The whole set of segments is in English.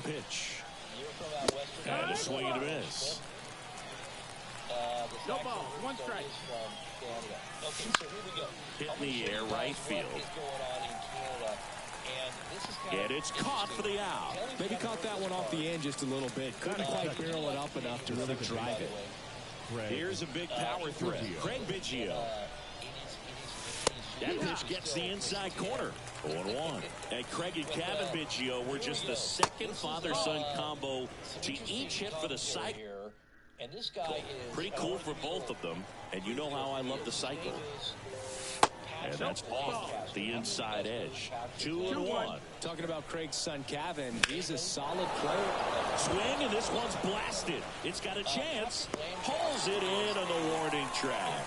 pitch. And a swing and a miss. No ball, 1 strike. Okay, so here we go. Hit in the air, right field. And it's caught for the out. Maybe caught that one off the end just a little bit. Couldn't quite barrel it up enough to really drive it. Here's a big power threat. Craig Biggio. That pitch gets the inside corner. 0-1. And Craig and Kevin Biggio were just the second father-son combo to each hit for the cycle. And this guy is pretty cool for both of them. And you know how I love the cycle. And that's off the inside edge. 2-1. Talking about Craig's son, Kevin, he's a solid player. Swing, and this one's blasted. It's got a chance. Pulls it in on the warning track.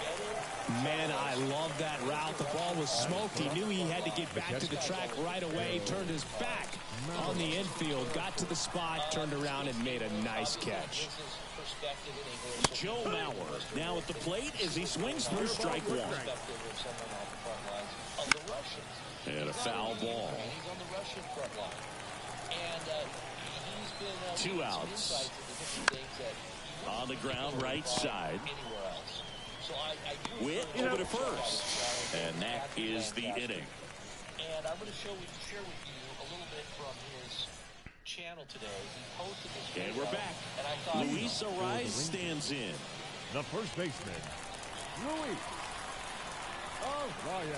Man, I love that route. The ball was smoked. He knew he had to get back to the track right away. Turned his back on the infield. Got to the spot, turned around, and made a nice catch. Joe Mauer now at the plate as he swings through strike one. And a foul ball. 2 outs. On the ground, right side. Witt over to first. And that is the inning. And I'm going to share with you a little bit from his channel today. He posted this video, and we're back. And I thought, Luis Arraez stands in. The first baseman, Luis Arraez.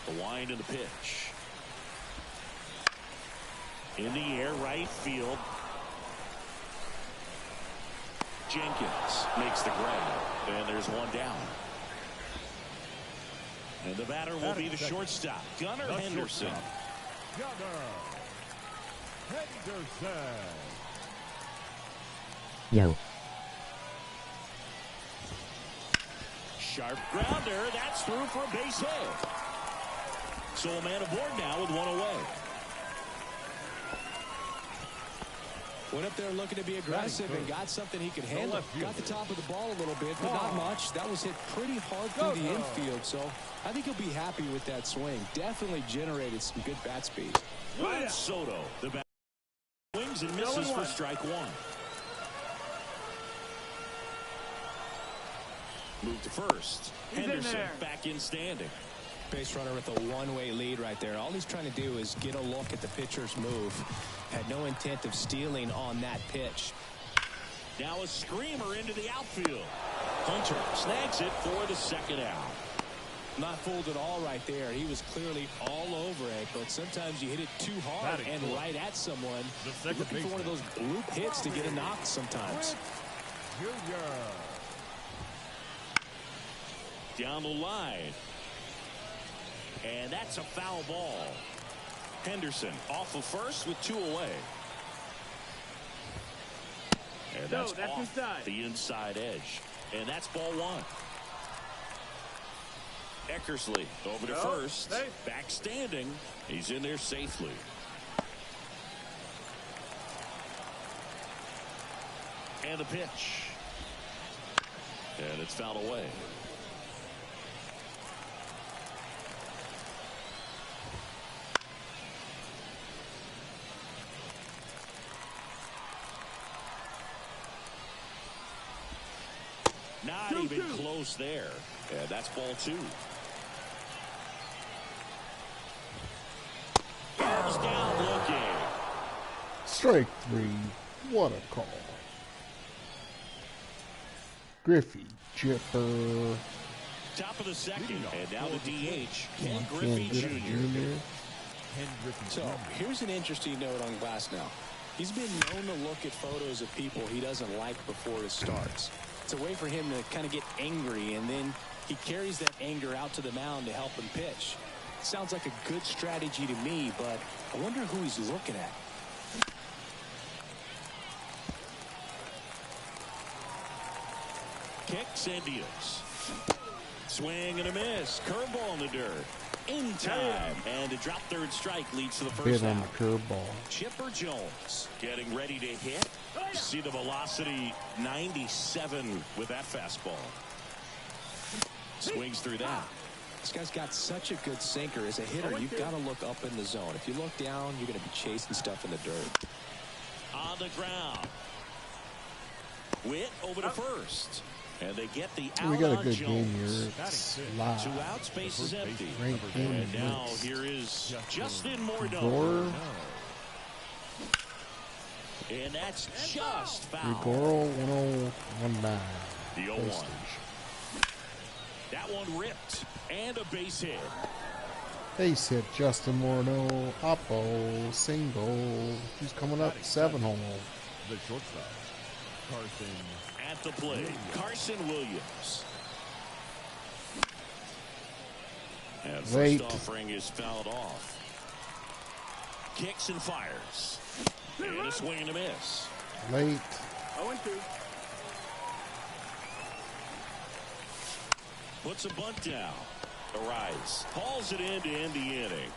The wind and the pitch. In the air, right field. Jenkins makes the grab. And there's one down. And the batter will be the shortstop, Gunnar Henderson. Gunnar Henderson. Yo. Sharp grounder. That's through for a base hit. So a man aboard now with one away. Went up there looking to be aggressive and got something he could handle. Got the top of the ball a little bit, but not much. That was hit pretty hard through the infield, so I think he'll be happy with that swing. Definitely generated some good bat speed. Juan Soto, the bat swings and misses for strike one. Move to first. Henderson back in standing. Base runner with a one-way lead right there. All he's trying to do is get a look at the pitcher's move. Had no intent of stealing on that pitch. Now a screamer into the outfield. Hunter snags it for the second out. Not fooled at all right there. He was clearly all over it, but sometimes you hit it too hard and right at someone. Looking for one of those bloop hits to get a knock sometimes. Down the line. And that's a foul ball. Henderson off of first with 2 away. And that's off inside. the inside edge. And that's ball 1. Eckersley over to first. Back standing. He's in there safely. And the pitch. And it's fouled away. Not even close there. And that's ball 2. Here's down looking. Strike 3. What a call. Griffey Chipper. Top of the second. And now the DH, Ken Griffey Jr. So here's an interesting note on Glasnow. He's been known to look at photos of people he doesn't like before it starts. It's a way for him to kind of get angry, and then he carries that anger out to the mound to help him pitch. Sounds like a good strategy to me, but I wonder who he's looking at. Kicks and deals. Swing and a miss. Curveball in the dirt. In time. And a drop third strike leads to the first Hit on out. the curveball. Chipper Jones getting ready to hit. See the velocity 97 with that fastball. Swings through that. This guy's got such a good sinker. As a hitter, you've got to look up in the zone. If you look down, you're going to be chasing stuff in the dirt. On the ground. Witt over to first. And they get the out. We got a on good Jones. game here. It's live. 2 out, space is empty. Great game. And now here is Justin Morneau. Rigor. And that's just foul. Rigoro 1019. The 0-1. That one ripped. And a base hit. Base hit, Justin Morneau. Oppo. Single. He's coming up 7 home. The shortstop, Carson. At the plate, Carson Williams. And first Late. offering is fouled off. Kicks and fires. And a swing and a miss. Late. 0-2. Puts a bunt down. Arise. Hauls it in to end the inning.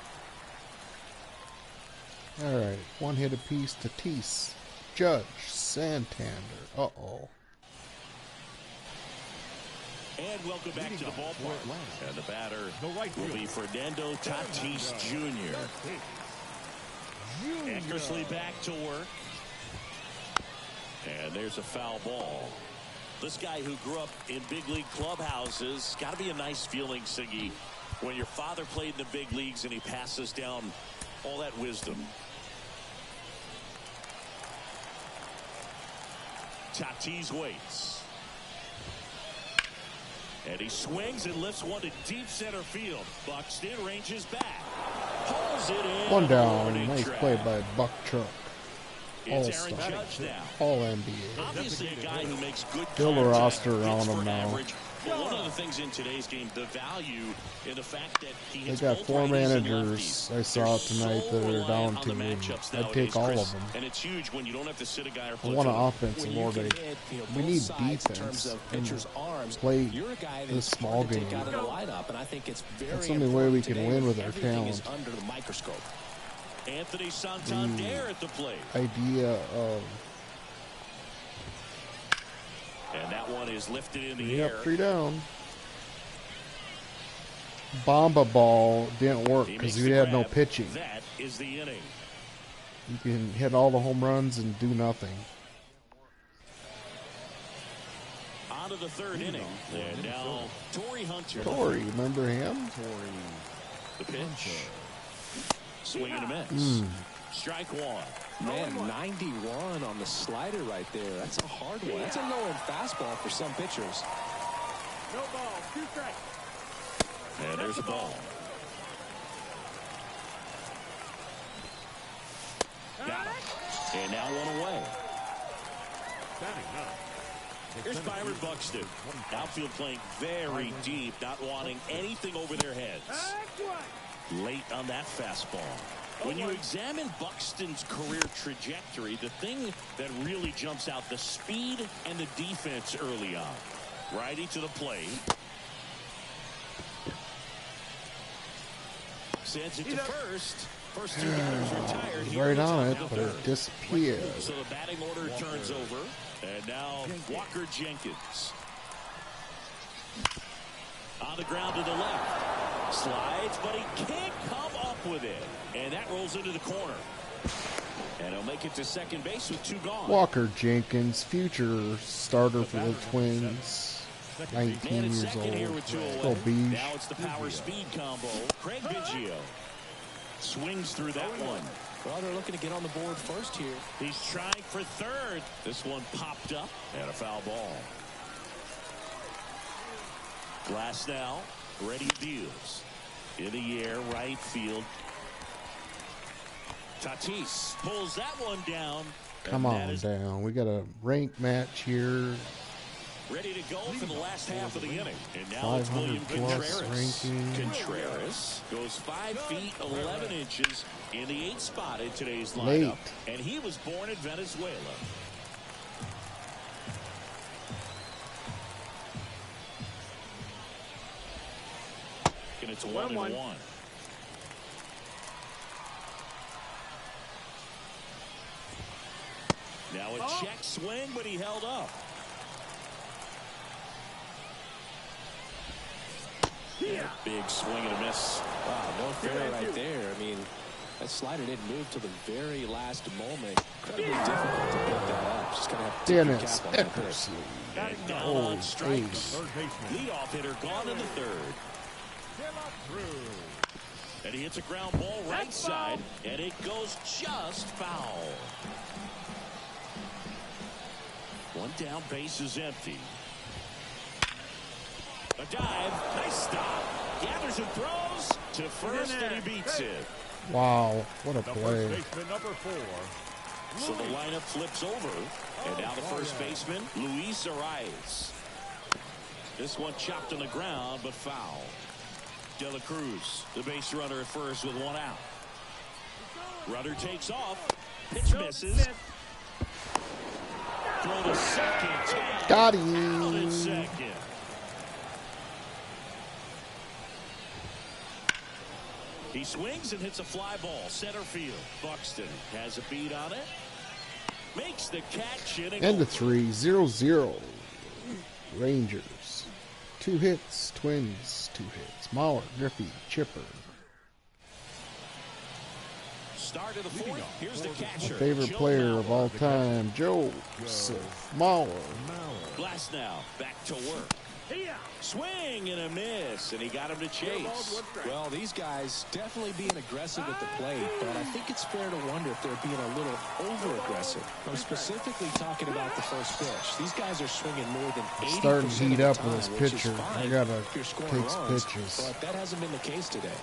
All right. 1 hit apiece to Tatis. Judge. Santander. Uh-oh. And welcome back to the ballpark. And the batter The right will fielder. be Fernando Tatis Jr. Eckersley back to work. And there's a foul ball. This guy who grew up in big league clubhouses, got to be a nice feeling, Siggy, when your father played in the big leagues and he passes down all that wisdom. Tatis waits. And he swings and lifts one to deep center field. Buxton ranges back. Pulls it in. One down. Warning Nice track. play by Buck Truck. It's Aaron All-star. Judge now. All NBA. Obviously a guy who makes good Build a contact, roster around hits him for now. average. But one of the things in today's game, the value in the fact that he They hits got both 4 righties and managers lefties. I saw They're tonight so that are reliant down on to the me. matchups I'd nowadays, take all Chris. of them. And it's huge when you don't have to sit a guy or I float want an to him. offensive When you order. can hit, you know, We both need sides in defense terms of and pitchers' arms. play You're a guy this that's small hard to take game. out of the lineup, and I think it's very That's the only way we important can today win when with our everything is talent. under the microscope. Anthony Santander at the plate. Idea of And that one is lifted in the 3 air. up, 3 down. Bomba ball didn't work He because makes we the had no grab. pitching. That is the inning. You can hit all the home runs and do nothing. On to the 3rd inning. And now Torrey Hunter. Torrey, remember him? The pitch. Swing and a miss. Strike one. Man, 91 on the slider right there. That's a hard one. That's a low-end fastball for some pitchers. No ball. 2 strikes. And there's a ball. Got it. And now one away. Batting now. Here's Byron Buxton. Outfield playing very deep, not wanting anything over their heads. Late on that fastball. When you examine Buxton's career trajectory, the thing that really jumps out, the speed and the defense early on. Righty to the plate. Sends it to first. First 2 batters retired here. Right in the on top it, of but the it 3rd. disappeared. So the batting order turns over. And now Walker Jenkins. On the ground to the left. Slides, but he can't come up with it. And that rolls into the corner. And he'll make it to second base with 2 gone. Walker Jenkins, future starter for the Twins. 19 Man at years second here old. with 2 away. Go Beige. Now it's the power speed combo. Craig Biggio swings through that one. Well, they're looking to get on the board first here. He's trying for 3rd. This one popped up and a foul ball. Glass now, ready deals. In the air, right field. Tatis pulls that one down. Come and that on is down. We got a rank match here. ready to go for the last half of the inning. And now it's 500 William plus Contreras. ranking. Contreras goes 5 feet 11 inches in the 8th spot in today's lineup. Late. And he was born in Venezuela. And it's 1-1. Now a check swing, but he held up. Big swing and a miss. Wow, no fair right there. I mean, that slider didn't move till the very last moment. Incredibly difficult to pick that up. Just going to have to Dennis cap on that pitch. Eckersley. And down on strikes. Leadoff hitter gone in the third. And he hits a ground ball right side, and it goes just foul. One down, base is empty. A dive, nice stop. Gathers and throws to first, and he beats it. Wow, what a play. Number 4. So the lineup flips over, and now the first baseman, Luis Arias. This one chopped on the ground, but foul. De La Cruz, the base runner at first with one out. Runner takes off. Pitch misses. Throw to second. Tag. Got Out in him. second. He swings and hits a fly ball. Center field. Buxton has a beat on it. Makes the catch. And the 3-0-0. Rangers. 2 hits. Twins. 2 hits. Mauer, Griffey, Chipper. Start of the fourth. Here's the catcher. Favorite Joe player Mauer. of all time, Joseph Mauer. Glass now. Back to work. Swing and a miss, and he got him to chase. Well, these guys definitely being aggressive at the plate, but I think it's fair to wonder if they're being a little over-aggressive. I'm specifically talking about the first pitch. These guys are swinging more than 80% Starting to heat of up the with time, his which is pitcher. fine I gotta if you're scoring take runs, pitches. but that hasn't been the case today.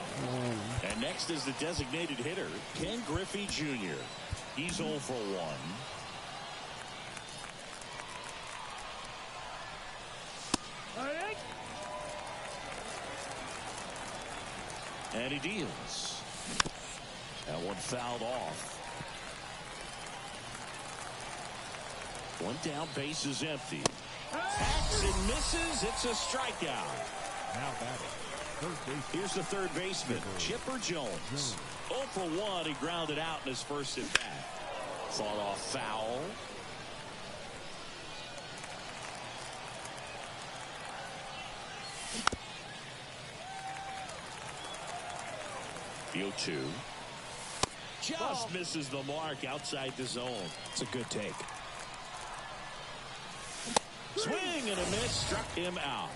And next is the designated hitter, Ken Griffey Jr. He's 0 for 1. And he deals. That one fouled off. One down, base is empty. Hacks and misses. It's a strikeout. Now batting. Third base. Here's the third baseman, Chipper Jones. 0 for 1. He grounded out in his first at bat. Fought off foul. The 0-2. Just misses the mark outside the zone. It's a good take. Swing and a miss. Struck him out.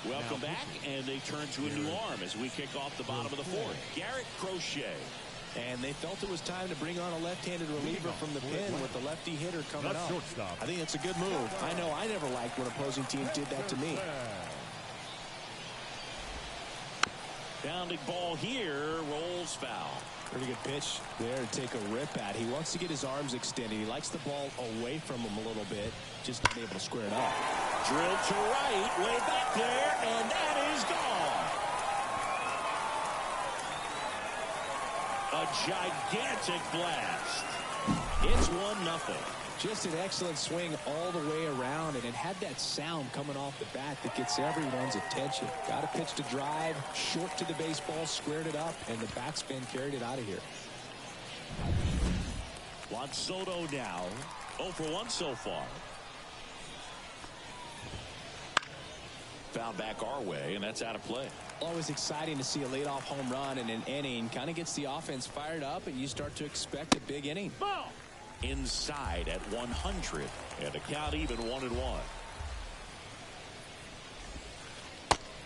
Welcome back, and they turn to a new arm as we kick off the bottom of the fourth. Garrett Crochet. And they felt it was time to bring on a left-handed reliever from the pen with the lefty hitter coming up. Shortstop. I think it's a good move. I know I never liked when opposing teams did that to me. Pounding ball here, rolls foul. Pretty good pitch there to take a rip at. He wants to get his arms extended. He likes the ball away from him a little bit, just not able to square it up. Drilled to right, way back there, and that is gone. A gigantic blast. It's 1-0. Just an excellent swing all the way around, and it had that sound coming off the bat that gets everyone's attention. Got a pitch to drive, short to the baseball, squared it up, and the backspin carried it out of here. Juan Soto now 0 for 1 so far. Found back our way, and that's out of play. Always exciting to see a leadoff home run in an inning. Kind of gets the offense fired up, and you start to expect a big inning. Ball. Inside at 100, and the count even 1-1.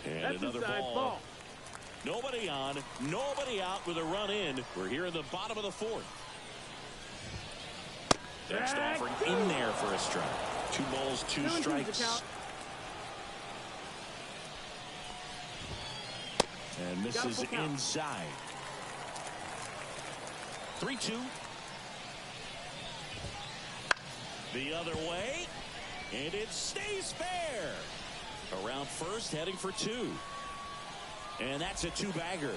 And that's another ball. Nobody on, nobody out with a run in. We're here in the bottom of the fourth. Next offering in there for a strike. 2 balls, 2 strikes. And misses inside. 3-2. The other way, and it stays fair. Around first, heading for 2. And that's a 2-bagger.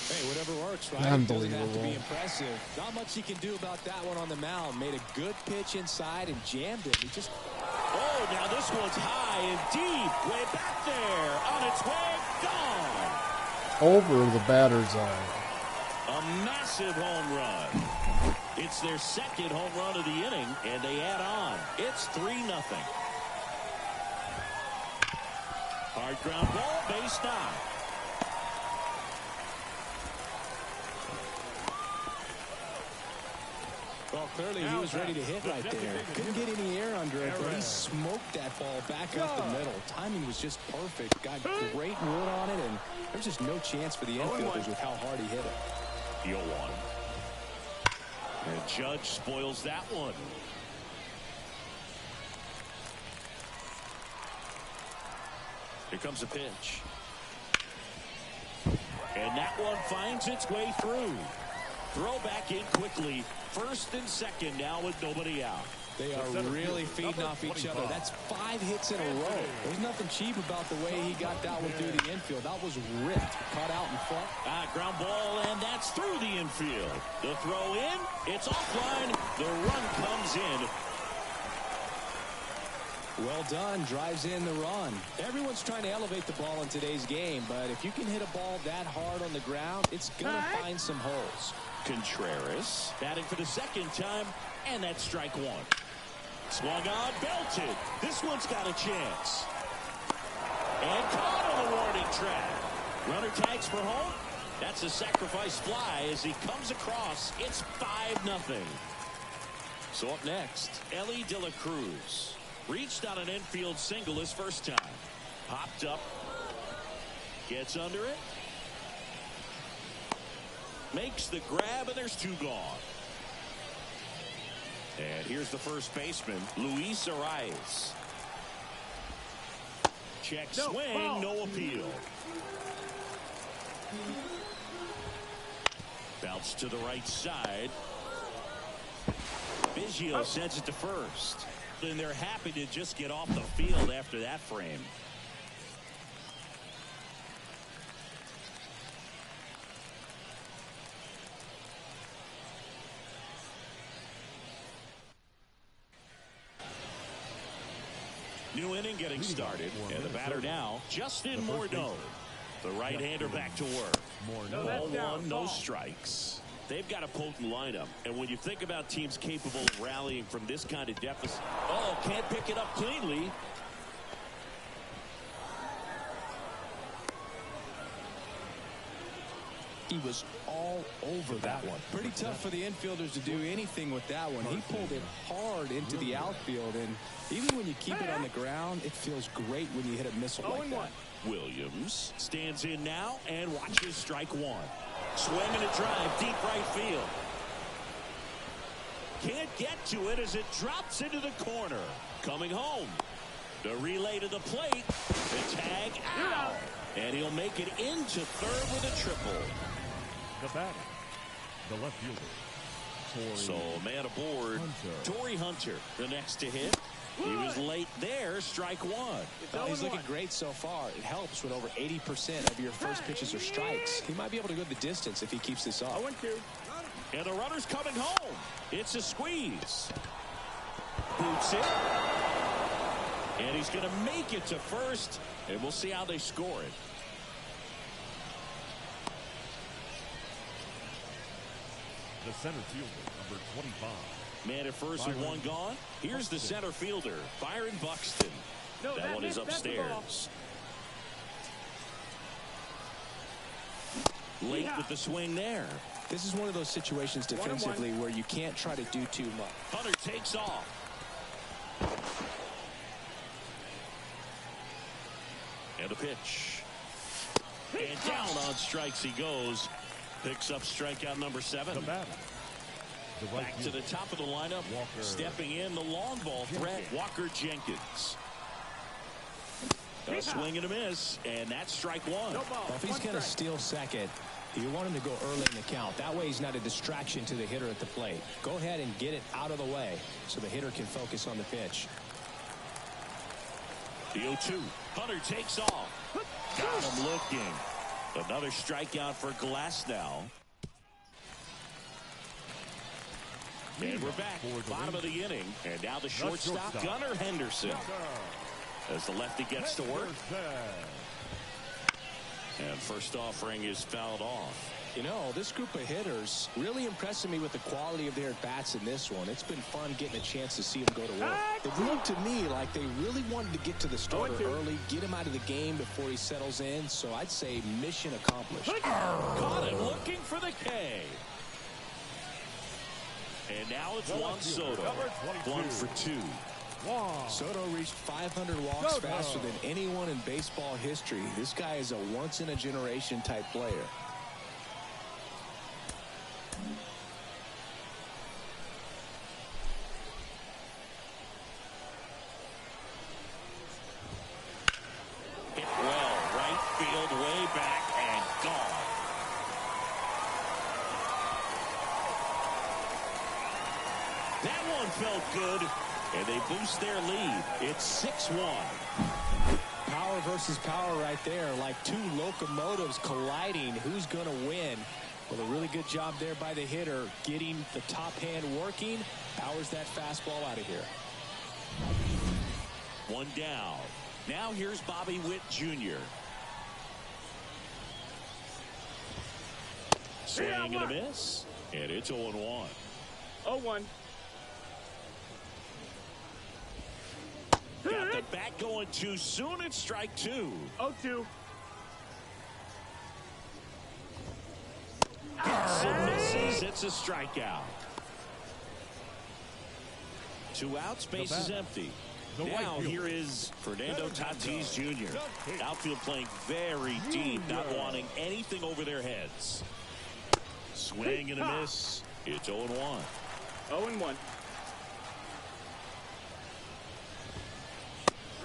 Hey, whatever works, right? Unbelievable. It doesn't have to be impressive. Not much you can do about that one on the mound. Made a good pitch inside and jammed it. He just... Oh, now this one's high and deep. Way back there. On its way. Gone. over the batter's eye. A massive home run. It's their second home run of the inning, and they add on. It's 3-0. Hard ground ball, base knock. Well, clearly he was ready to hit right there. Couldn't get any air under it, but he smoked that ball back up the middle. Timing was just perfect. Got great wood on it, and there's just no chance for the infielders with how hard he hit it. 0-1. And Judge spoils that one. Here comes a pitch. And that one finds its way through. Throw back in quickly. First and second now with nobody out. They are really feeding off each other. That's 5 hits in a row. There's nothing cheap about the way he got that one through the infield. That was ripped. Caught out in front. Ground ball, and that's through the infield. The throw in. It's offline. The run comes in. Well done. Drives in the run. Everyone's trying to elevate the ball in today's game, but if you can hit a ball that hard on the ground, it's going to find some holes. Contreras batting for the second time, and that's strike one. Swung on, belted. This one's got a chance. And caught on the warning track. Runner tags for home. That's a sacrifice fly as he comes across. It's 5-0. So up next, Elly De La Cruz. Reached on an infield single his first time. Popped up. Gets under it. Makes the grab, and there's 2 gone. And here's the first baseman, Luis Arraez. Check swing, no appeal. Bounce to the right side. Biggio sends it to first. And they're happy to just get off the field after that frame. New inning getting started, and the batter now, Justin Morneau. The right-hander back to work. Ball one, no strikes. They've got a potent lineup, and when you think about teams capable of rallying from this kind of deficit, can't pick it up cleanly. He was all over that one. Pretty tough for the infielders to do anything with that one. He pulled it hard into the outfield, and even when you keep it on the ground, it feels great when you hit a missile like that. Williams stands in now and watches strike one. Swing and a drive, deep right field. Can't get to it as it drops into the corner. Coming home. The relay to the plate. The tag out. And he'll make it into third with a triple. The batter, the left fielder. So man aboard, Torii Hunter, the next to hit. He was late there, strike one. Well, he's looking great so far. It helps when over 80% of your first pitches are strikes. He might be able to go the distance if he keeps this up. And the runner's coming home. It's a squeeze. Boots it. And he's going to make it to first. And we'll see how they score it. The center fielder, number 25. Man at first with one gone. Here's the center fielder, Byron Buxton. That one is upstairs. Late with the swing there. This is one of those situations defensively where you can't try to do too much. Hunter takes off. And a pitch. And down on strikes he goes. Picks up strikeout number 7. The batter. Back to the top of the lineup. Walker. Stepping in, the long ball threat, Walker Jenkins. A swing and a miss, and that's strike one. Well, if he's going to steal second, you want him to go early in the count. That way he's not a distraction to the hitter at the plate. Go ahead and get it out of the way so the hitter can focus on the pitch. The 0-2. Hunter takes off. Got him looking. Another strikeout for Glasnow. And we're back. Bottom of the inning. And now the shortstop, Gunnar Henderson. As the lefty gets to work. And first offering is fouled off. You know, this group of hitters really impressing me with the quality of their at-bats in this one. It's been fun getting a chance to see them go to work. It looked to me like they really wanted to get to the starter early, get him out of the game before he settles in. So I'd say mission accomplished. Caught him looking for the K. And now it's Juan Soto. 1 for 2. Soto reached 500 walks faster than anyone in baseball history. This guy is a once-in-a-generation type player. Hit well, right field, way back, and gone. That one felt good, and they boost their lead. It's 6-1. Power versus power right there, like two locomotives colliding. Who's going to win? Well, a really good job there by the hitter, getting the top hand working. Powers that fastball out of here. 1 down. Now here's Bobby Witt Jr. Swing and a miss, and it's 0-1. 0-1. Got the bat going too soon. It's strike 2. 0-2. Hits and misses. It's a strikeout. 2 outs. Base is empty. Now here is Fernando Tatis Jr. Outfield playing very deep, not wanting anything over their heads. Swing and a miss. It's 0-1. 0-1.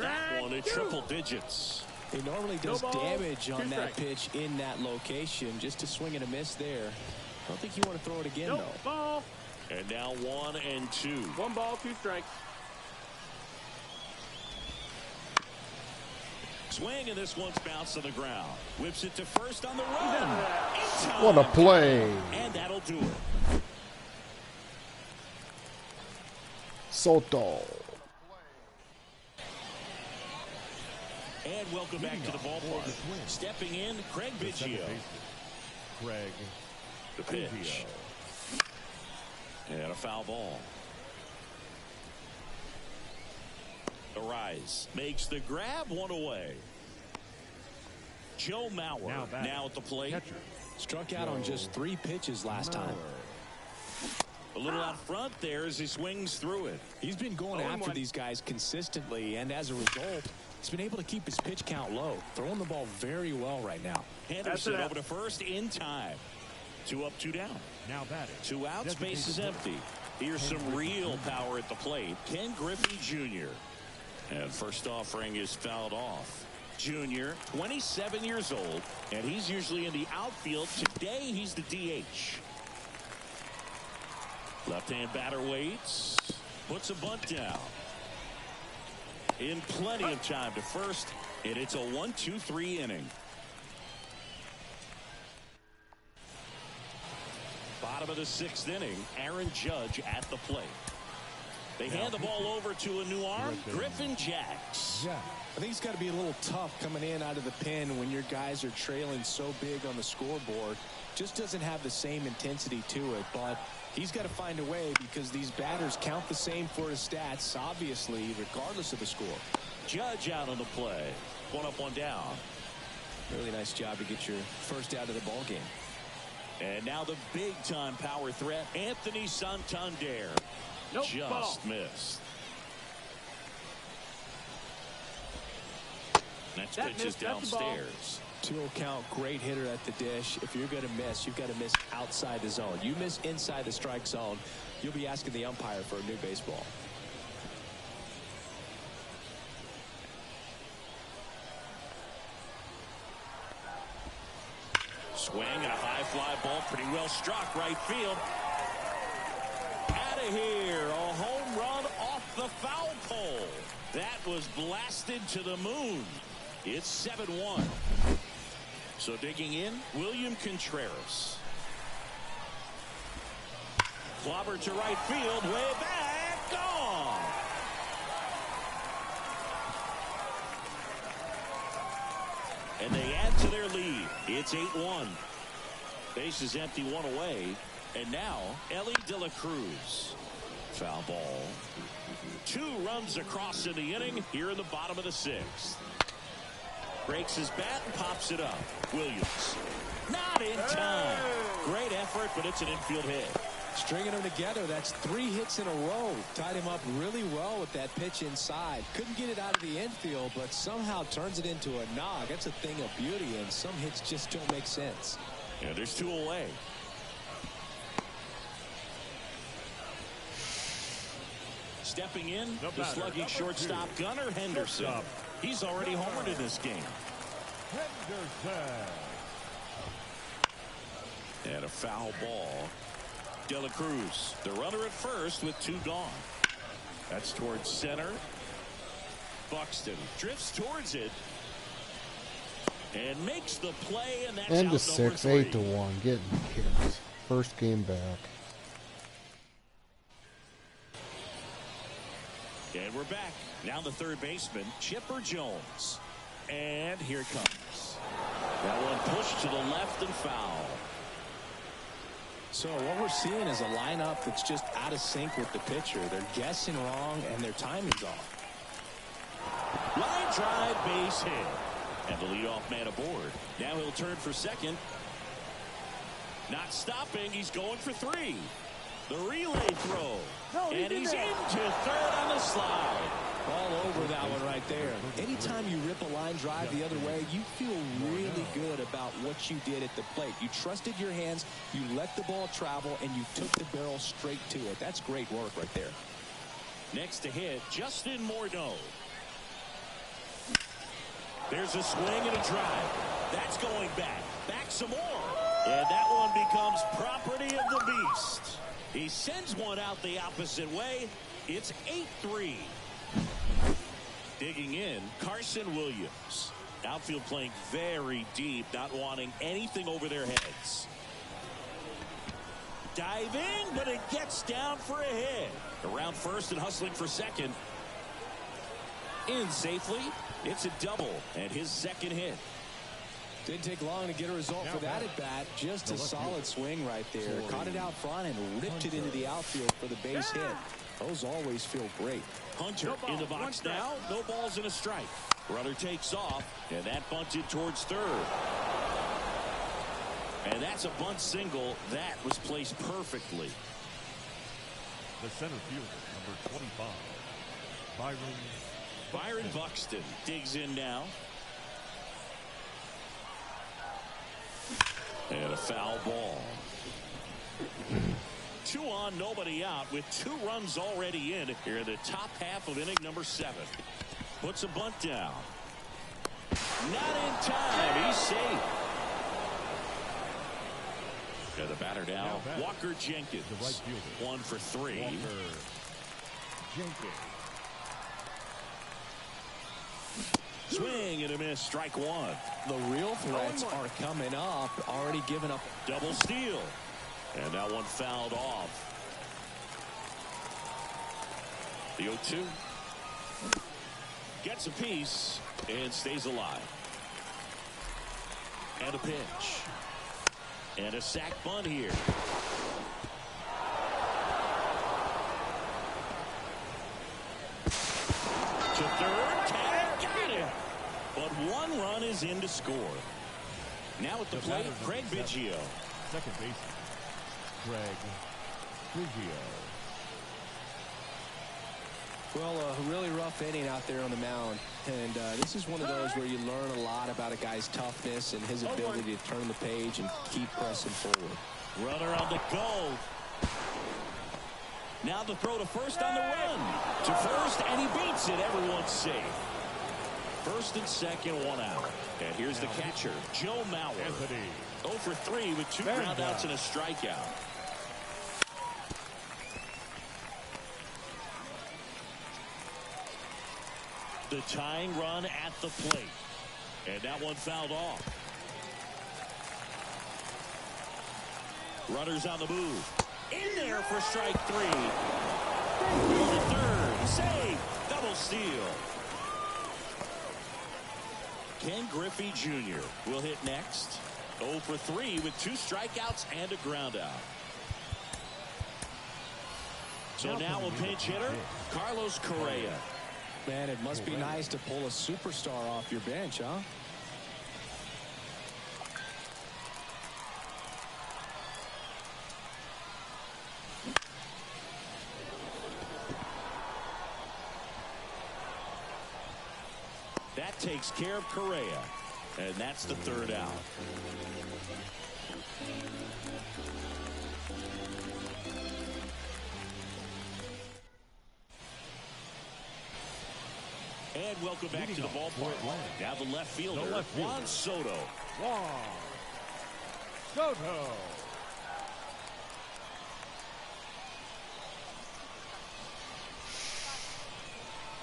That one at triple digits. He normally does damage on that pitch in that location. Just a swing and a miss there. I don't think you want to throw it again, though. Ball. And now 1 and 2. 1 ball, 2 strikes. Swing, and this one's bounced to the ground. Whips it to first on the run. What a play. And that'll do it. Soto. And welcome back to the ballpark. Stepping in, Craig Biggio. Craig. The pitch. And a foul ball. Arise makes the grab, 1 away. Joe Mauer now at the plate. Catcher. Struck out on just 3 pitches last time. A little out front there as he swings through it. He's been going after these guys consistently, and as a result, he's been able to keep his pitch count low. Throwing the ball very well right now. Henderson over to first in time. 2 up, 2 down. Now batting. 2 outs, base is empty. Here's some real power at the plate. Ken Griffey Jr. And first offering is fouled off. Jr., 27 years old, and he's usually in the outfield. Today, he's the DH. Left-hand batter waits. Puts a bunt down. In plenty of time to first, and it's a 1-2-3 inning. Bottom of the 6th inning, Aaron Judge at the plate. They hand the ball over to a new arm, Griffin Jax. Yeah, I think it's got to be a little tough coming in out of the pen when your guys are trailing so big on the scoreboard. Just doesn't have the same intensity to it, but he's got to find a way because these batters count the same for his stats, obviously, regardless of the score. Judge out on the play. 1 up, 1 down. Really nice job to get your first out of the ball game. And now the big-time power threat, Anthony Santander. Just missed. Next pitch is downstairs. 2-0 count, great hitter at the dish. If you're going to miss, you've got to miss outside the zone. You miss inside the strike zone, you'll be asking the umpire for a new baseball. Swing and a high fly ball, pretty well struck right field. Out of here, a home run off the foul pole. That was blasted to the moon. It's 7-1. So digging in, William Contreras. Clobber to right field, way back, gone. And they add to their lead. It's 8-1. Base is empty, one away. And now, Elly De La Cruz. Foul ball. 2 runs across in the inning here in the bottom of the 6th. Breaks his bat and pops it up. Williams. Not in time. Great effort, but it's an infield hit. Stringing them together, that's 3 hits in a row. Tied him up really well with that pitch inside. Couldn't get it out of the infield, but somehow turns it into a nog. That's a thing of beauty, and some hits just don't make sense. Yeah, there's 2 away. Stepping in, the slugging shortstop, Gunnar Henderson. He's already homered in this game. Henderson. And a foul ball. De La Cruz, the runner at first with 2 gone. That's towards center. Buxton drifts towards it and makes the play, and that's and out the 6, 8-1, getting kicked. First game back. And we're back. Now the third baseman, Chipper Jones. And here it comes. That one pushed to the left and foul. So what we're seeing is a lineup that's just out of sync with the pitcher. They're guessing wrong, and their timing's off. Line drive, base hit. And the leadoff man aboard. Now he'll turn for second. Not stopping. He's going for 3. The relay throw. And he's into third on the slide. All over that one right there. Anytime you rip a line drive the other way, you feel really good about what you did at the plate. You trusted your hands, you let the ball travel, and you took the barrel straight to it. That's great work right there. Next to hit, Justin Morneau. There's a swing and a drive. That's going back. Back some more. And that one becomes property of the beast. He sends one out the opposite way. It's 8-3. Digging in, Carson Williams. Outfield playing very deep, not wanting anything over their heads. Diving, but it gets down for a hit. Around first and hustling for second. In safely. It's a double and his second hit. Didn't take long to get a result for that at bat. Just a solid swing right there. Caught it out front and ripped it into the outfield for the base hit. Those always feel great. Hunter in the box now. No balls and a strike. Runner takes off, and that bunted towards third. And that's a bunt single. That was placed perfectly. The center fielder, number 25, Byron Buxton digs in now. And a foul ball. 2 on, nobody out with 2 runs already in here in the top half of inning number 7. Puts a bunt down. Not in time. He's safe. And the batter now, Walker Jenkins. The right fielder. 1 for 3. Walker Jenkins. Swing and a miss. Strike 1. The real threats are coming up. Already given up. Double steal. And that one fouled off. The 0-2. Gets a piece and stays alive. And a pitch. And a sac bunt here. To third. Tag. Got it. But 1 run is in to score. Now at the plate, Craig Biggio. Second baseman, Craig Biggio. Well, a really rough inning out there on the mound. And this is one of those where you learn a lot about a guy's toughness and his ability to turn the page and keep pressing forward. Runner on the go. Now the throw to first on the run. To first, and he beats it. Everyone's safe. First and second, 1 out. And here's the catcher, Joe Mauer. 0 for 3 with 2 groundouts and a strikeout. The tying run at the plate. And that one fouled off. Runners on the move. In there for strike 3. To third. Save. Double steal. Ken Griffey Jr. will hit next. 0 for 3 with 2 strikeouts and a ground out. So now a pinch hitter, Carlos Correa. Man, it must be nice to pull a superstar off your bench, huh? That takes care of Correa, and that's the 3rd out. And welcome back to the ballpark. Now the left fielder, Juan Soto. Juan Soto.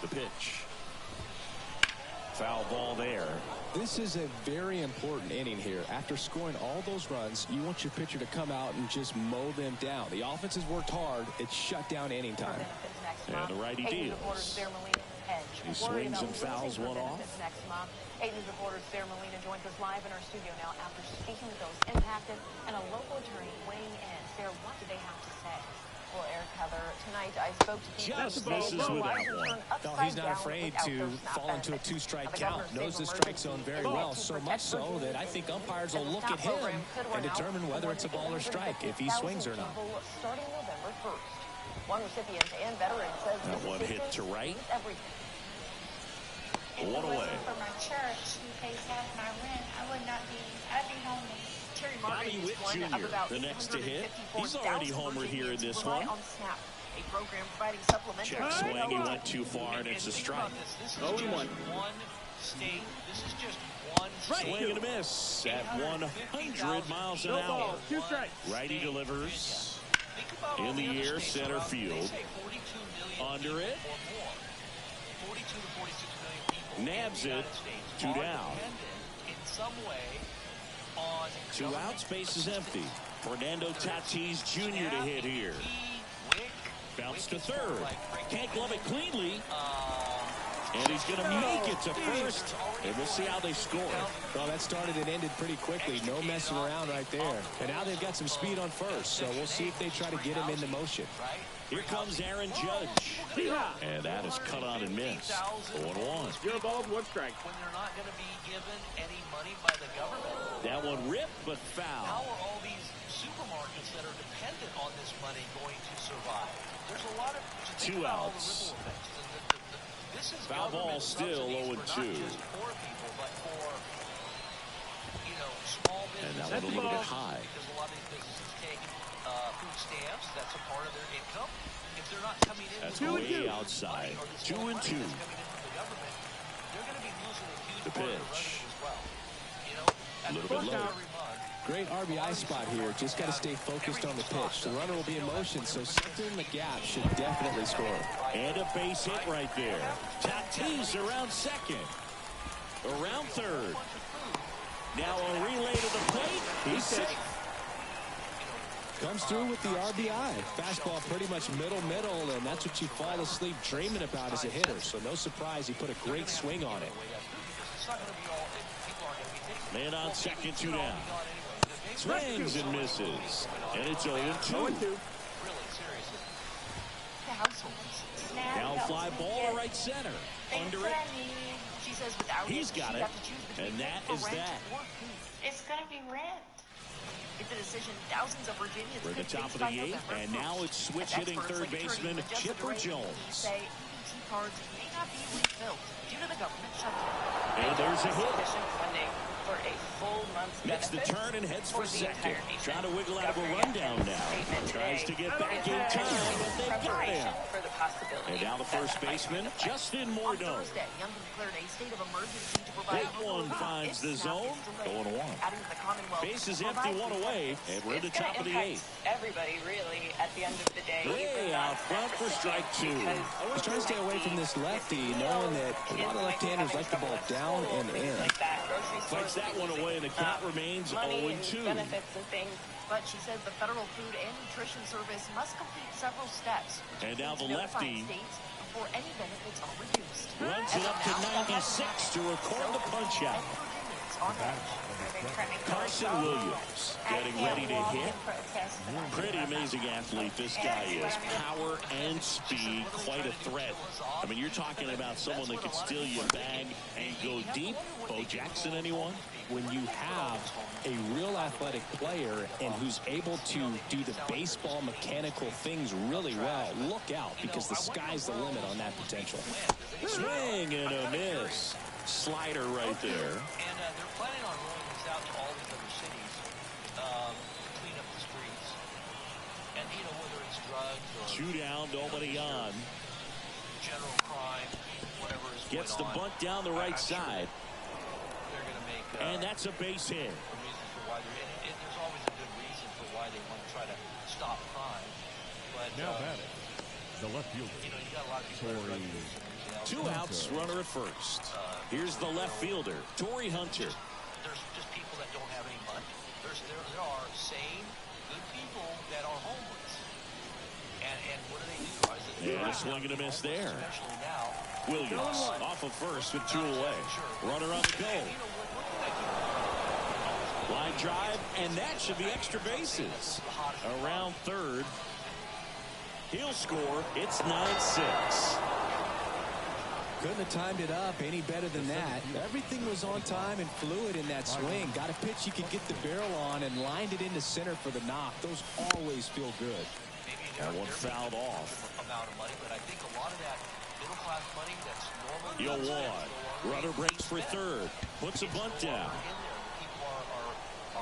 The pitch. Foul ball there. This is a very important inning here. After scoring all those runs, you want your pitcher to come out and just mow them down. The offense has worked hard. It's shut down inning time. And the righty deals. He swings and fouls one off. 8 News reporter Sarah Molina joins us live in our studio now after speaking with those impacted and a local attorney weighing in. Sarah, what do they have to say? Well, Eric, Heather, tonight I spoke to people. Just misses with that one. No, he's not afraid to fall into a 2-strike count. Knows the strike zone very well, so much so that I think umpires will look at him and determine whether it's a ball or strike, if he swings or not. Starting November 1st. One recipient and veteran says that one hit to right. If it wasn't for my church, who pays half my rent, I'd be homeless. Bobby Witt Jr., the next to hit. He's already homered here in this one. Check swing, he went too far, and it's a strike. 0-1. State. This is just one swing and a miss at 100 miles an hour. 2 strikes. Righty delivers in the air, center field. Under it. 42 to 46 million people. Nabs it. 2 down. In some way on 2 outs, base is empty. Fernando Tatis Jr. to hit here. Bounce to 3rd. Can't glove it cleanly. And he's going to make it to 1st. And we'll see how they score. Well, that started and ended pretty quickly. No messing around right there. And now they've got some speed on 1st. So we'll see if they try to get him into motion. Here comes Aaron Judge. And that is cut on and missed. 0-1. 0 balls, 1 strike. When they're not going to be given any money by the government. That one ripped, but foul. How are all these supermarkets that are dependent on this money going to survive? There's a lot of 2 outs. This is foul ball still 0-2. Not just poor people, but for small businesses. And that one a little bit high. Because a lot of these businesses take food stamps. That's a part of their income. If they're not coming in, that's way outside. 2-2. They're going to be losing a huge part of their revenue as well. A little bit low. Great RBI spot here. Just got to stay focused on the pitch. The runner will be in motion, so something in the gap should definitely score. And a base hit right there. Tatis around 2nd. Around 3rd. Now a relay to the plate. He's safe. Comes through with the RBI. Fastball pretty much middle, and that's what you fall asleep dreaming about as a hitter. So no surprise he put a great swing on it. Man on 2nd, 2 down. Swings and misses. And it's 0-2. Down fly ball to right center. Under it. He's got it. And that is that. It's going to be rent. It's a decision thousands of Virginians we're at the top of the 8th, and now it's switch hitting 3rd baseman Chipper Jones. Say EBT cards may not be refilled due to the government shutdown. And there's a hit. Funding for a full month's makes the turn and heads for 2nd. Trying to wiggle out of a rundown now. Tries to get back in time, but they've got him. And now the first baseman, Justin Morneau. That one finds the zone. 0-1. Base is empty, 1 away, and we're at the top of the 8th. Everybody really at the end of the day. Way out front for strike 2. He's trying to stay away from this lefty, knowing that a lot of left-handers like the ball down and in. Fights that one away, and the count remains 0-2. Benefits and things. But she says the Federal Food and Nutrition Service must complete several steps. And now the lefty before any benefits are reduced. runs it up to 96 to record the punch out. Carson Williams getting ready to hit. Pretty amazing athlete this guy is. Power and speed, quite a threat. I mean, you're talking about someone that could steal your bag and go deep. Bo Jackson, anyone? When you have a real athletic player and who's able to do the baseball mechanical things really well, look out, because the sky's the limit on that potential. Swing and a miss. Slider right there. And they're planning on rolling this out to all these other cities to clean up the streets. And, you know, whether it's drugs or... 2 down, nobody on. General crime, whatever is Gets the going on. bunt down the right side. They're going to make... And that's a base hit. Reasons for why there's always a good reason for why they want to try to stop crime. But... Now batting, the left fielder. You know, you got a lot of people... 2 outs, runner at first. Here's the left fielder, Torrey Hunter. There's just people that don't have any money. There are sane, good people that are homeless. And what do? Yeah, swing and a miss there. Especially now. Williams off of first with 2 away. Runner on the go. Line drive, and that should be extra bases. Around third. He'll score. It's 9-6. Couldn't have timed it up any better than that. Everything was on time and fluid in that swing. Got a pitch you could get the barrel on and lined it into center for the knock. Those always feel good. That one fouled off. Amount of money, but I think a lot of that middle class money that's normally... You'll want. Runner breaks for third. Puts a bunt down.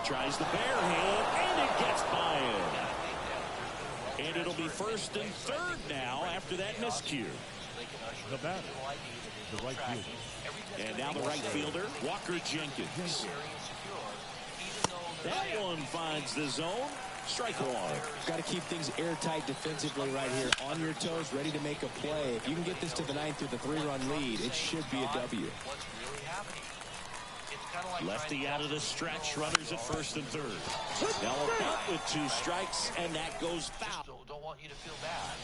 Tries the bare hand, and it gets by him. And it'll be first and third now after that miscue. The batter, the right fielder. And now the right fielder, Walker Jenkins. That one finds the zone. Strike one. Got to keep things airtight defensively right here. On your toes, ready to make a play. If you can get this to the 9th with a 3-run lead, it should be a W. Lefty out of the stretch. Runners at first and third. Now a bunt with 2 strikes, and that goes foul. Don't want you to feel bad.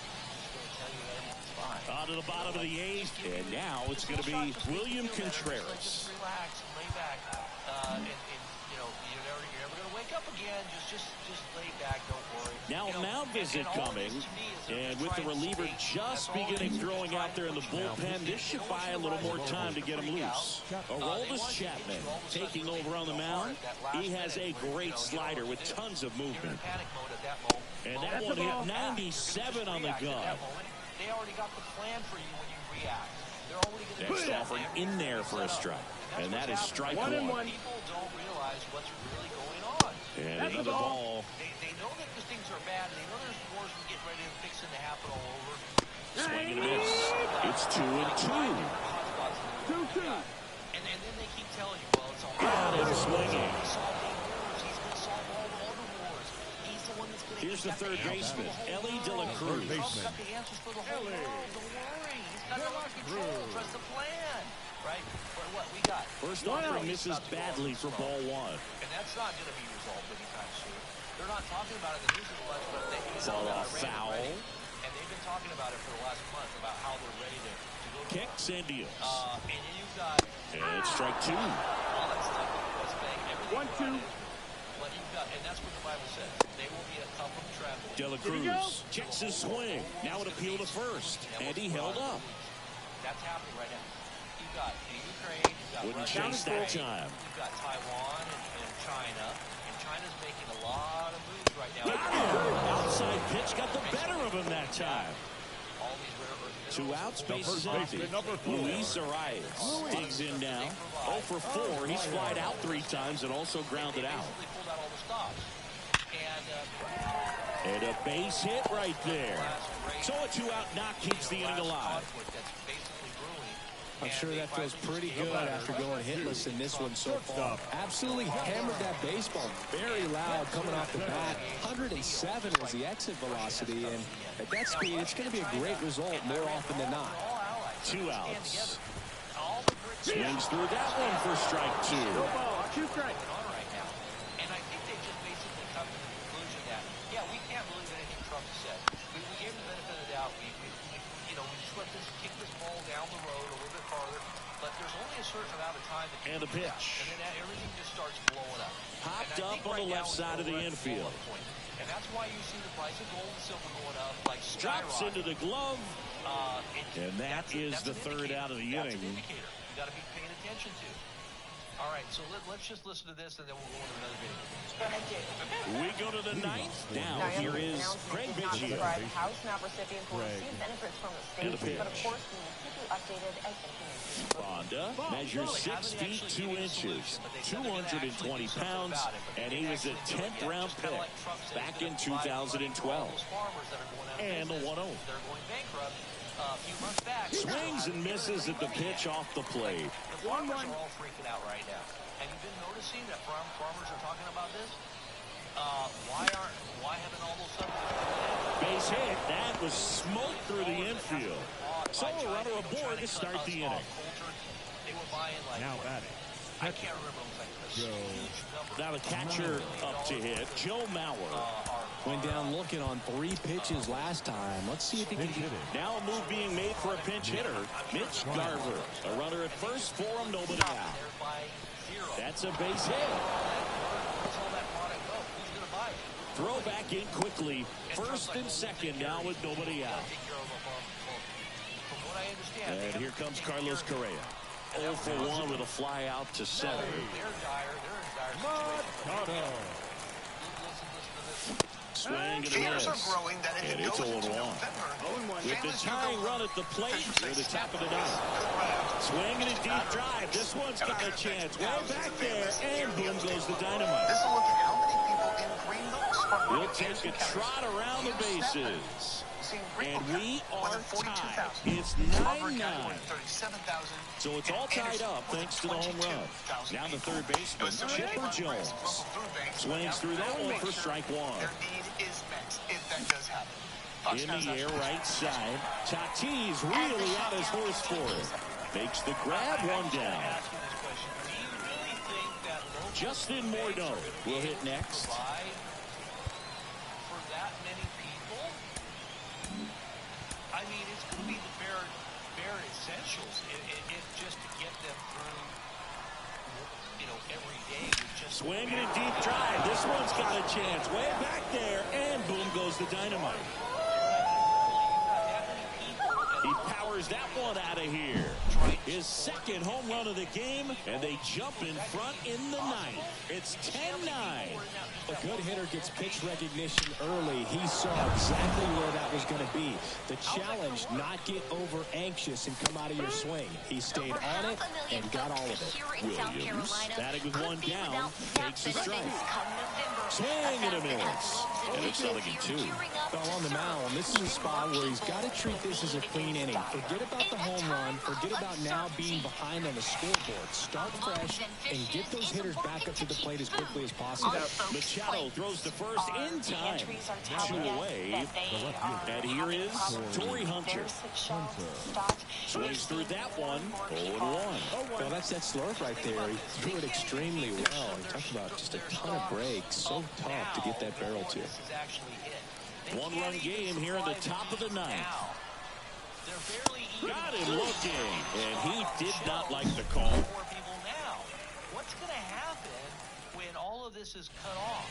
On to the bottom of the 8th, and now it's going to be William Contreras. Just relax and lay back. And you know, you're never going to wake up again. Just lay back. Don't worry. Now a mound visit coming, and with the reliever just beginning throwing out there in the bullpen, this should buy a little more time to get him loose. Aroldis Chapman taking over on the mound. He has a great slider with tons of movement. And that one hit 97 on the gun. They already got the plan for you when you react. They're already going to... Next offering in there for a strike. And that is strike 1. People don't realize what's really going on. And another ball. They know that the things are bad. They know there's wars and getting ready to fix it to happen all over. Swing and a miss. It's 2-2. 2-2. And then they keep telling you, well, it's all Got him swinging. Here's the third baseman, Elly De La Cruz. He's got the answers for the whole world. Don't worry. He's got it under control. Trust the plan. Right? What we got? First offering misses badly for ball 1. And that's not going to be resolved anytime soon. They're not talking about it in the news as much, but they ball off foul. And they've been talking about it for the last month about how they're ready to go to Kicks and deals. and then you've got... And it's strike 2. All that stuff. West Bank, everything. 1-2. But you've got, and that's what the Bible says. They will be a tough one to travel. De La Cruz checks his swing. Now an appeal to first. And he held up. That's happening right now. You've got Ukraine. You've got Wouldn't Russia. chase that time. You've got Taiwan and China. And China's making a lot of moves right now. Outside pitch got the better of him that time. All these rare earth 2 outs, bases empty. Luis Arias digs in now. 0 for 4. He's flied out 3 times and also grounded out. Pulled out all the stops. And a base hit right there. So a 2-out knock keeps the inning alive. I'm sure that feels pretty good after going hitless in this one so far. Absolutely hammered that baseball. Very loud coming off the bat. 107 was the exit velocity, and at that speed, it's going to be a great result more often than not. 2 outs. Swings through that one for strike 2. Two strikes. And I think they just basically come to the conclusion that, yeah, we can't believe anything Trump said. We gave him the benefit of the doubt. We just let this kick this ball down the road a little bit farther. but there's only a certain amount of time that and the pitch. And then everything just starts blowing up. Popped up on the left side of the infield. And that's why you see the price of gold and silver going up like drops into the glove. And that's the third out of the inning. That's an indicator you got to be paying attention to. All right, so let's just listen to this, and then we'll go into another video. We go to the ninth. Now here is Craig Biggio. How SNAP recipients will receive benefits from the state, but of course we will keep you updated as they can. Fonda measures 6 feet 2 inches, 220 pounds, and he was a 10th round pick back in 2012. And the 1-0. They're going bankrupt. A few months back, swings and misses at the pitch off the plate. The farmers are all freaking out right now. Have you been noticing that farmers are talking about this? Why haven't all those subdivisions base hit? That was smoked through the infield. So a runner aboard to start the inning. They were buying like now batting. I can't remember exactly. Now the catcher up to hit, Joe Mauer. Went down looking on 3 pitches last time. Let's see if he can get it. Now a move being made for a pinch hitter, Mitch Garver. A runner at first for him, nobody out. That's a base hit. Throw back in quickly. First and second now with nobody out. And here comes Carlos Correa. 0 for 1 with a fly out to center. Swing and a miss. And it's 0-1. With the tying run at the plate near the top of the ninth. Swing and a deep drive. This one's got a chance. Way back there, and boom goes the dynamite. He'll take a trot around the bases. And we are tied. It's 9-9. So it's all tied up thanks to the home run. Now the third baseman, Chipper Jones. Swings through that one for strike 1. In the air, right side. Tatis really on his horse for it. Makes the grab, one down. Justin Morneau will hit next. I mean, it's going to be the bare essentials. It just to get them through, every day. Swing and a deep drive. This one's got a chance. Way back there, and boom goes the dynamite. He powers that one out of here. His second home run of the game, and they jump in front in the ninth. It's 10-9. A good hitter gets pitch recognition early. He saw exactly where that was going to be. The challenge, not get over anxious and come out of your swing. He stayed on it and got all of it. Williams, batting with one down, takes a strike. Swing and a miss. And it's 0-2. Well, on the mound, this is a spot where he's got to treat this as a clean inning. Forget about the home run. Forget about now being behind on the scoreboard. Start fresh and get those hitters back up to the plate as quickly as possible. Machado throws to first in time. 2 away. And here is Torrey Hunter. Swings through that one. 0-1. Well, that's that slurve right there. He threw it extremely well. He talked about just a ton of breaks. So tough to get that barrel to. 1-run game here in the top of the ninth. Got him looking, and he did not like the call. What's going to happen when all of this is cut off?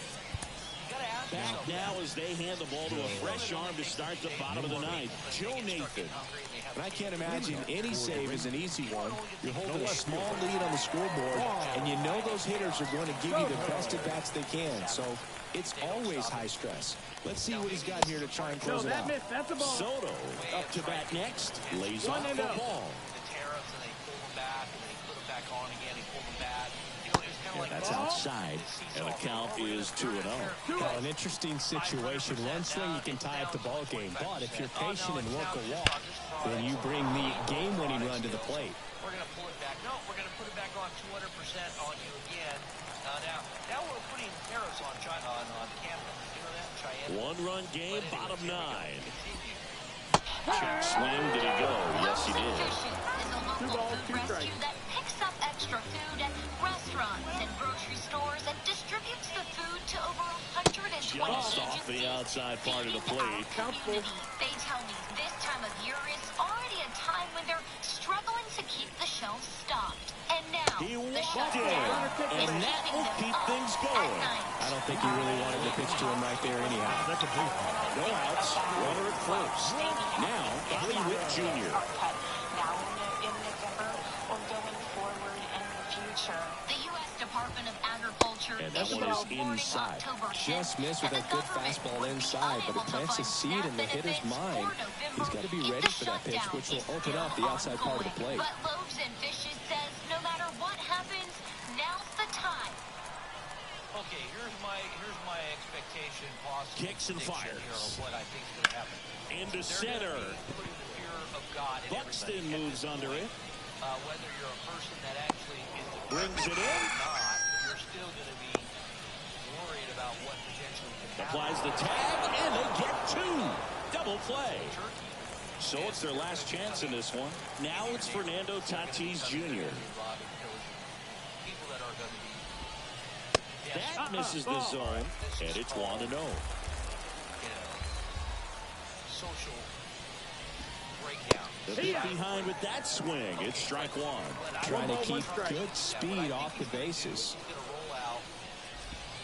You got to ask yourself. Back now as they hand the ball to a fresh arm to start the bottom of the ninth. Joe Nathan. And I can't imagine any save is an easy one. You're holding a small lead on the scoreboard, and you know those hitters are going to give you the best at bats they can. So it's always high stress. Let's see what he's got here to try and close it out. Soto up to bat next. Lays off the ball. The tariffs, and they pull them back, and they put them back on again, and pull them back. That's outside, and the count is 2-0. Well, an interesting situation. One swing, you can tie up the ball game. But if you're patient and work a walk, then you bring the game-winning run to the plate. We're going to pull it back. No, we're going to put it back on 200% on you again. Now we're putting tariffs on Canada. You know that? Cheyenne. 1-run game, bottom 9. Check swing, did he go? Yes, he did. 2 balls, 2 strikes. That picks up extra food at restaurants and grocery stores and distributes the food to over 120 Just off the outside part of the plate. They tell me this time of year is already a time when they're struggling to keep the shelves stocked. And now, He the walked in, shutdown is and that keeping will them keep up things at going. night. I don't think he really wanted to pitch to him right there anyhow. Second baseman. No outs, runner at first. Now, Bobby Witt Jr. Now in November or going forward in the future. The U.S. Department of Agriculture And that issued one is a warning inside. October 10th Just missed with that a the good government fastball would be inside, but it unable to plants a fund seed in the staff hitter's benefits mind. for November He's got to be if ready the for that pitch, shutdown which will is open still up the outside part of the ongoing. plate. But Loaves and Fishes says no matter what happens, now's the time. Okay, here's my expectation, possible Kicks and prediction fires. here of what I think is going to happen. Into They're center. gonna be putting the fear of God in Buxton everybody at moves this under point. it. Whether you're a person that actually is Brings it in. or not, you're still going to be worried about what potentially could happen. Applies the tag, and they get two. Double play. So it's their last chance in this one. Now it's Fernando Tatis Jr. People that are going to be That misses the zone, and it's 1-0. social breakdown. The pitch behind with that swing. It's strike one. Trying to keep good speed off the bases. He's going to roll out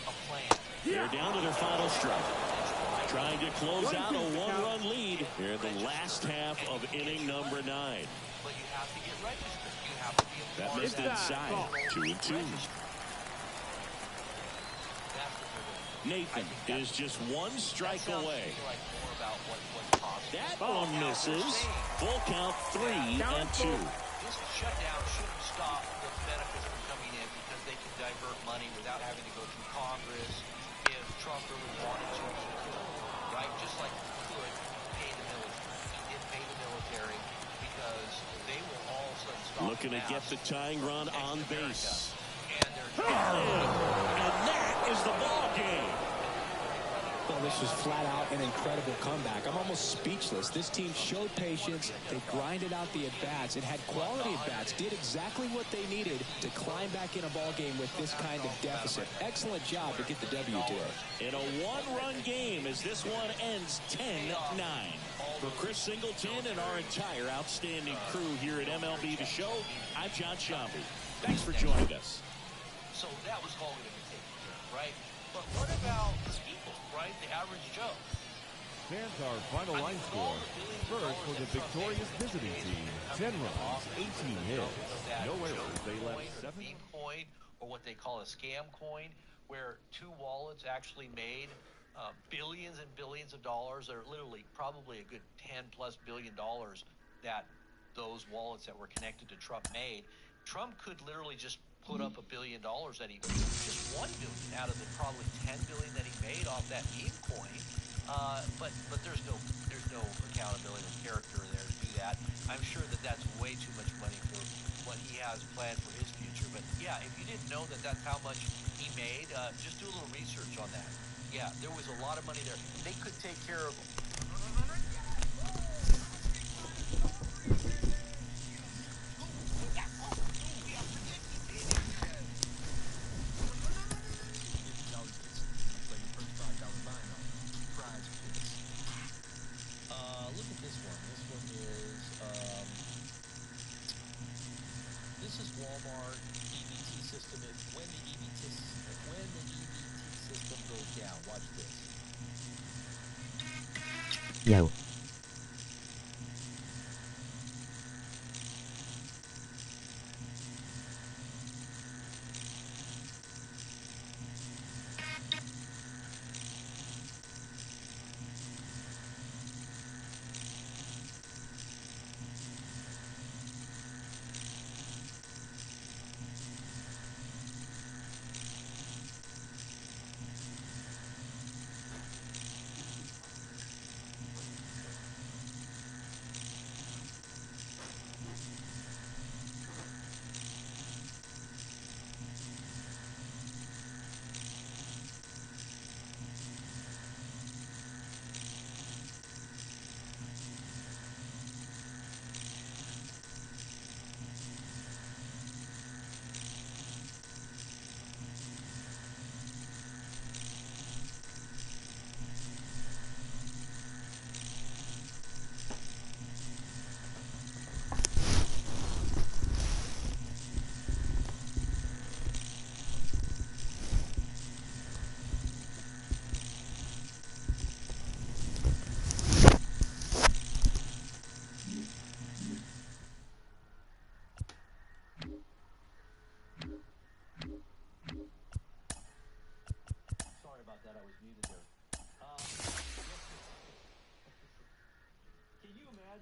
a plan. They're down to their final strike. Trying to close out a one-run lead here in the last half of inning number 9. But you have to get registered. You have to be a That part missed of that. inside. 2-2. Nathan is just one strike away. That one misses. Full count 3-2. This shutdown shouldn't stop the benefits from coming in because they can divert money without having to go through Congress if Trump really wanted to. Right? Just like he could pay the military. He did pay the military because they will all of a sudden stop. Looking to get the tying run on base. And they're And that is the ball game. Well, this was flat out an incredible comeback. I'm almost speechless. This team showed patience. They grinded out the at-bats. It had quality at-bats. Did exactly what they needed to climb back in a ball game with this kind of deficit. Excellent job to get the W today. In a one-run game as this one ends 10-9. For Chris Singleton and our entire outstanding crew here at MLB The Show, I'm John Shambi. Thanks for joining us. So that was all going to be taken care of, right? But what about the people, right? The average Joe. Fans our final line score. First for the victorious visiting team, 10 runs, 18 hits. No errors, they left 7. Meme coin, or what they call a scam coin, where two wallets actually made billions and billions of dollars, or literally probably a good $10+ billion that those wallets that were connected to Trump made. Trump could literally just put up $1 billion that he just $1 billion out of the probably $10 billion that he made off that meme coin. But there's no accountability or character there to do that. I'm sure that that's way too much money for what he has planned for his future. But yeah, if you didn't know that that's how much he made, just do a little research on that. Yeah, there was a lot of money there. They could take care of. Look at this one. This one is this is Walmart EBT system. When the EBT system goes down, watch this. Yo.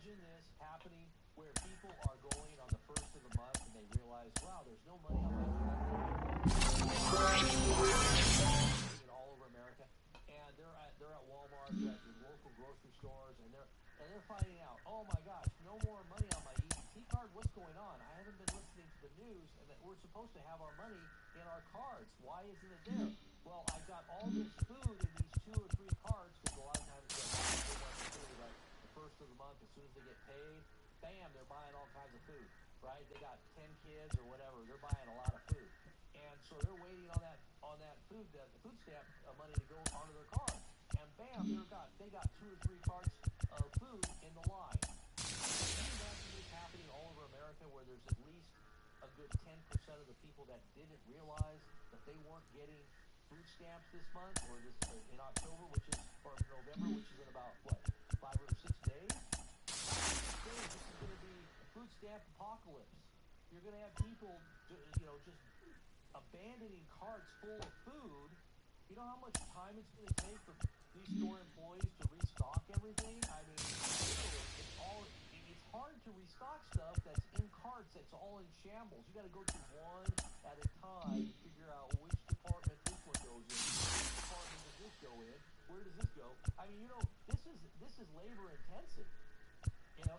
imagine this happening where people are going on the first of the month and they realize, wow, there's no money on my all over America, and they're at Walmart, they're at the local grocery stores, and they're finding out, oh my gosh, no more money on my EBT card. What's going on? I haven't been listening to the news, and that we're supposed to have our money in our cards. Why isn't it there? Well, I got all this food in these 2 or 3 cards, because a lot of times they'll buy so much food, like the first of the month, as soon as they get paid, bam, they're buying all kinds of food, right? They got 10 kids or whatever, they're buying a lot of food. And so they're waiting on that food, the food stamp money to go onto their card. And bam, they got 2 or 3 carts of food in the line. Can you imagine this happening all over America, where there's at least a good 10% of the people that didn't realize that they weren't getting food stamps this month, or this in October, or November, which is in about what, 5 or 6 days? 5 or 6 days, this is going to be a food stamp apocalypse. You're going to have people, just abandoning carts full of food. You know how much time it's going to take for these store employees to restock everything? I mean, literally, it's hard to restock stuff that's in carts that's all in shambles. You got to go through one at a time to figure out which department this one goes in, which department does this go in, where does this go? I mean, this is labor intensive. And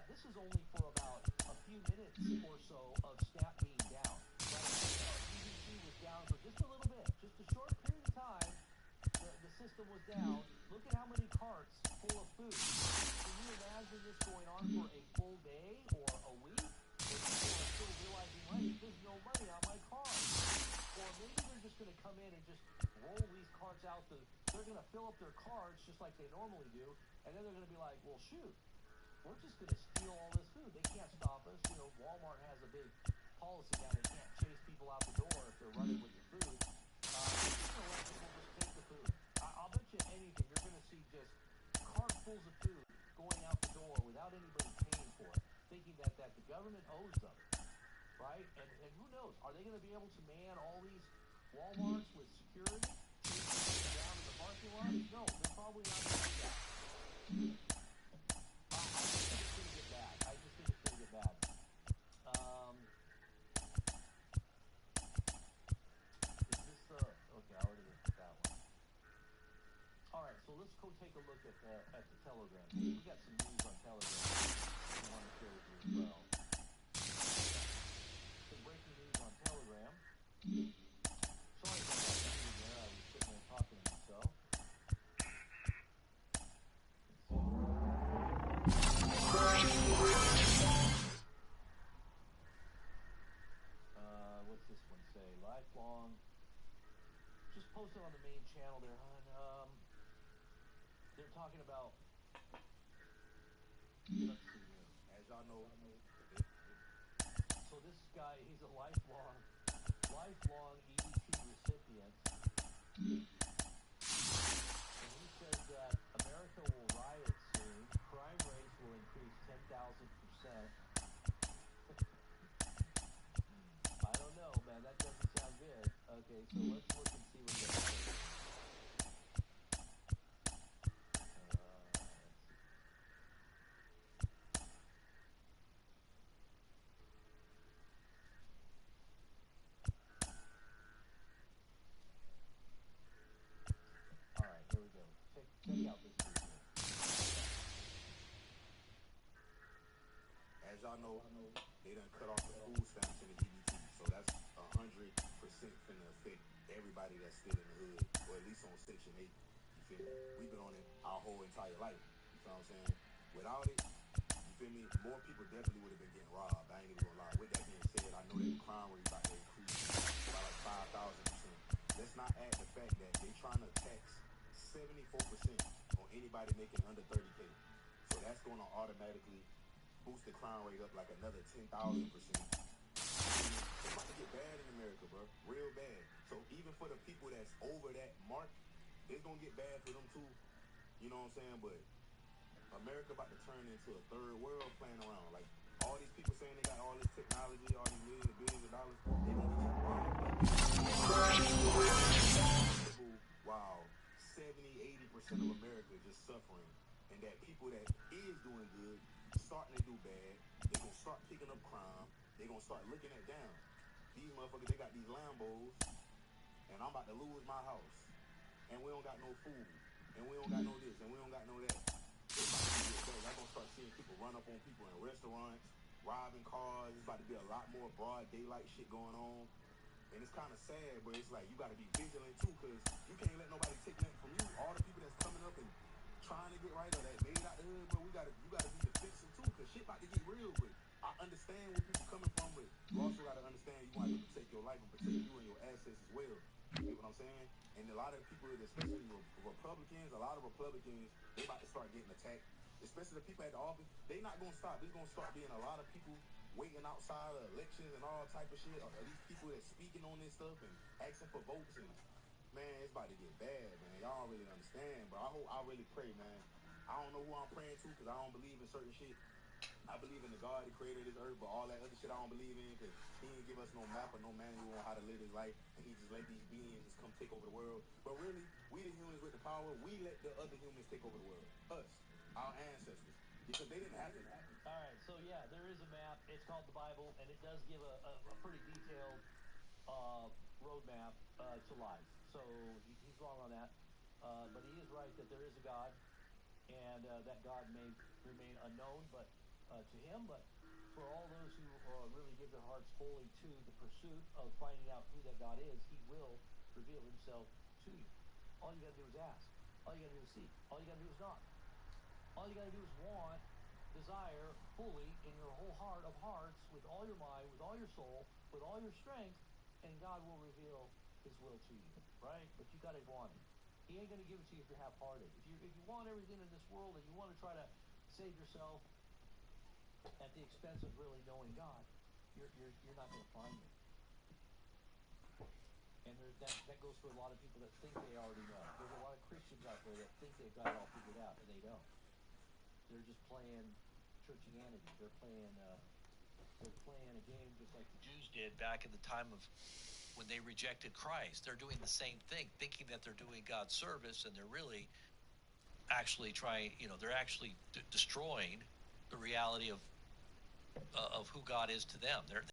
this is only for about a few minutes or so of SNAP being down. EBT was down for just a little bit, just a short period of time. The system was down. Look at how many carts full of food. Can you imagine this going on for a full day or a week? Where people are still realizing, right, there's no money on my card. Or maybe they're just going to come in and just roll these carts out. They're going to fill up their cards just like they normally do. And then they're going to be like, well, shoot, we're just going to steal all this food. They can't stop us. Walmart has a big policy now. They can't chase people out the door if they're running with the food. They're just going to let people just take the food. I'll bet you anything, you're going to see just cartfuls of food going out the door without anybody paying for it, thinking that the government owes them, right? And who knows? Are they going to be able to man all these Walmarts with security, chasing people down in the parking lot? No, they're probably not going to do that. I just think it's going to get bad. Is this okay, I already looked at that one. All right, so let's go take a look at the Telegram. We got some news on Telegram I want to share with you as well. Some breaking news on Telegram. Sorry about that meeting there. I was sitting there talking to myself. What's this one say? Lifelong. Just posted on the main channel there, hon. They're talking about. Let's see here. As y'all know, so this guy, he's a lifelong EBT recipient. And he says that America will riot soon. Crime rates will increase 10,000%. I don't know, man. That doesn't sound good. Okay, so let's look and see what he has to say. All right, here we go. Check out this video. As y'all know, they done cut off the food stamps and the EBT, so that's 100% finna affect everybody that's still in the hood, or at least on Section 8. You feel me? We've been on it our whole entire life. You feel what I'm saying? Without it, you feel me? More people definitely would have been getting robbed. I ain't even gonna lie. With that being said, I know that the crime rate about to increase by like 5,000%. Let's not add the fact that they trying to tax 74% on anybody making under 30K. So that's gonna automatically boost the crime rate up like another 10,000%. It's about to get bad in America, bro. Real bad. So even for the people that's over that mark, it's gonna get bad for them too. You know what I'm saying? But America about to turn into a third world playing around. Like all these people saying they got all this technology, all these millions and billions of dollars, they gonna be getting robbed. Wow, 70-80% of America is just suffering, and that people that is doing good starting to do bad. They're going to start picking up crime. They're going to start looking at down. These motherfuckers, they got these Lambos, and I'm about to lose my house. And we don't got no food. And we don't got no this, and we don't got no that. I'm going to start seeing people run up on people in restaurants, robbing cars. It's about to be a lot more broad daylight shit going on. And it's kind of sad, but it's like you got to be vigilant too, because you can't let nobody take that from you. All the people that's coming up and trying to get right or that made out the hood, bro, you got to be defensive too, because shit about to get real. But I understand where people coming from, but you also got to understand you want to protect your life and protect you and your assets as well. You get what I'm saying? And a lot of people, especially Republicans, they about to start getting attacked. Especially the people at the office, they not going to stop. There's going to start being a lot of people waiting outside of elections and all type of shit. Or these people that's speaking on this stuff and asking for votes. And, man, it's about to get bad, man. Y'all don't really understand, but I really pray, man. I don't know who I'm praying to because I don't believe in certain shit. I believe in the God that created this earth, but all that other shit I don't believe in because he didn't give us no map or no manual on how to live his life, and he just let these beings just come take over the world. But really, we the humans with the power, we let the other humans take over the world. Us, our ancestors, because they didn't have to. All right, so yeah, there is a map. It's called the Bible, and it does give a pretty detailed roadmap to life. So he's wrong on that, but he is right that there is a God, and that God may remain unknown, but to him, but for all those who really give their hearts fully to the pursuit of finding out who that God is, he will reveal himself to you. All you got to do is ask. All you got to do is seek. All you got to do is knock. All you got to do is want, desire fully in your whole heart of hearts, with all your mind, with all your soul, with all your strength, and God will reveal his will to you, right? But you got to want it. He ain't going to give it to you if you're half-hearted. If you want everything in this world and you want to try to save yourself at the expense of really knowing God, you're not going to find it. And that goes for a lot of people that think they already know. There's a lot of Christians out there that think they've got it all figured out, and they don't. They're just playing churchianity. They're playing a game just like the Jews did back in the time of when they rejected Christ. They're doing the same thing, thinking that they're doing God's service, and they're really actually trying. They're actually destroying the reality of who God is to them.